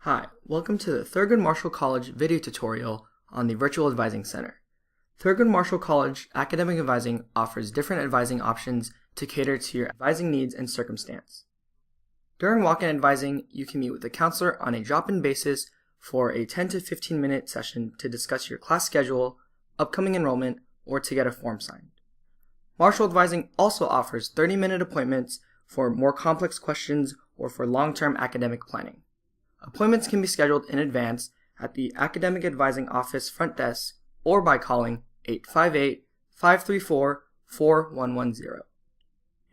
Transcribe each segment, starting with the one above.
Hi, welcome to the Thurgood Marshall College video tutorial on the Virtual Advising Center. Thurgood Marshall College Academic Advising offers different advising options to cater to your advising needs and circumstance. During walk-in advising, you can meet with a counselor on a drop-in basis for a 10 to 15 minute session to discuss your class schedule, upcoming enrollment, or to get a form signed. Marshall Advising also offers 30-minute appointments for more complex questions or for long-term academic planning. Appointments can be scheduled in advance at the Academic Advising Office front desk or by calling 858-534-4110.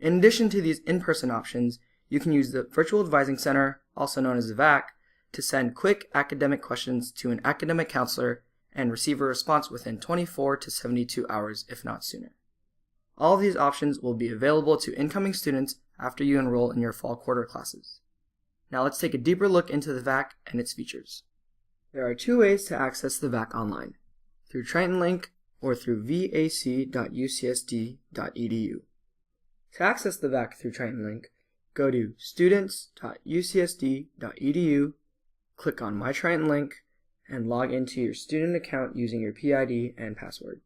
In addition to these in-person options, you can use the Virtual Advising Center, also known as the VAC, to send quick academic questions to an academic counselor and receive a response within 24 to 72 hours, if not sooner. All of these options will be available to incoming students after you enroll in your fall quarter classes. Now let's take a deeper look into the VAC and its features. There are two ways to access the VAC online, through Triton Link or through vac.ucsd.edu. To access the VAC through Triton Link, go to students.ucsd.edu, click on My Triton Link, and log into your student account using your PID and password.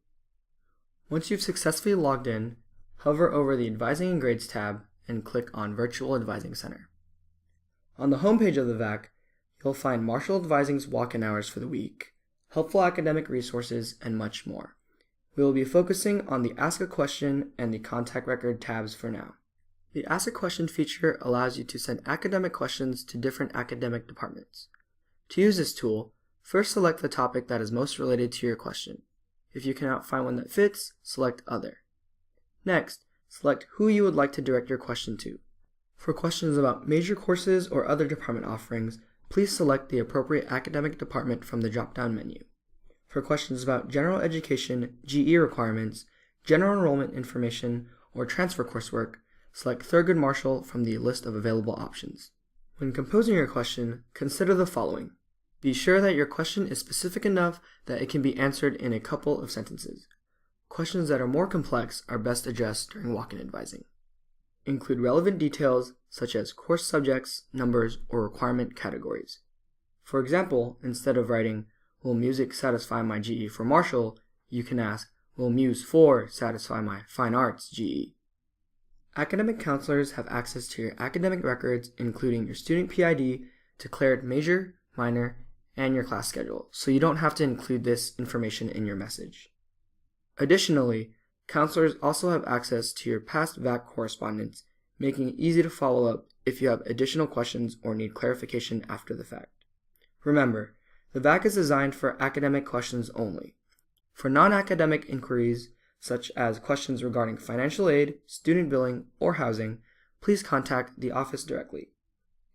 Once you've successfully logged in, hover over the Advising and Grades tab and click on Virtual Advising Center. On the homepage of the VAC, you'll find Marshall Advising's walk-in hours for the week, helpful academic resources, and much more. We will be focusing on the Ask a Question and the Contact Record tabs for now. The Ask a Question feature allows you to send academic questions to different academic departments. To use this tool, first select the topic that is most related to your question. If you cannot find one that fits, select Other. Next, select who you would like to direct your question to. For questions about major courses or other department offerings, please select the appropriate academic department from the drop-down menu. For questions about general education, GE requirements, general enrollment information, or transfer coursework, select Thurgood Marshall from the list of available options. When composing your question, consider the following. Be sure that your question is specific enough that it can be answered in a couple of sentences. Questions that are more complex are best addressed during walk-in advising. Include relevant details such as course subjects, numbers, or requirement categories. For example, instead of writing, "Will music satisfy my GE for Marshall?" you can ask, "Will Mus 4 satisfy my Fine Arts GE?" Academic counselors have access to your academic records, including your student PID, declared major, minor, and your class schedule, so you don't have to include this information in your message. Additionally, counselors also have access to your past VAC correspondence, making it easy to follow up if you have additional questions or need clarification after the fact. Remember, the VAC is designed for academic questions only. For non-academic inquiries, such as questions regarding financial aid, student billing, or housing, please contact the office directly.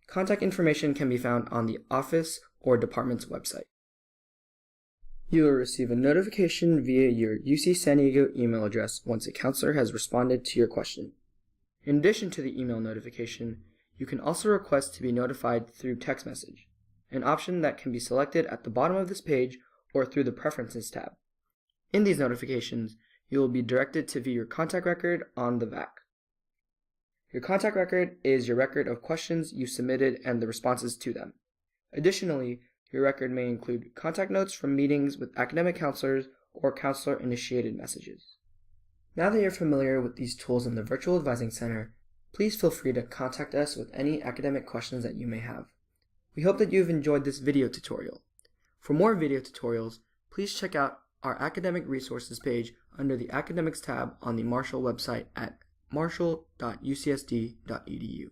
Contact information can be found on the office or department's website. You will receive a notification via your UC San Diego email address once a counselor has responded to your question. In addition to the email notification, you can also request to be notified through text message, an option that can be selected at the bottom of this page or through the Preferences tab. In these notifications, you will be directed to view your contact record on the VAC. Your contact record is your record of questions you submitted and the responses to them. Additionally, your record may include contact notes from meetings with academic counselors or counselor-initiated messages. Now that you're familiar with these tools in the Virtual Advising Center, please feel free to contact us with any academic questions that you may have. We hope that you've enjoyed this video tutorial. For more video tutorials, please check out our Academic Resources page under the Academics tab on the Marshall website at marshall.ucsd.edu.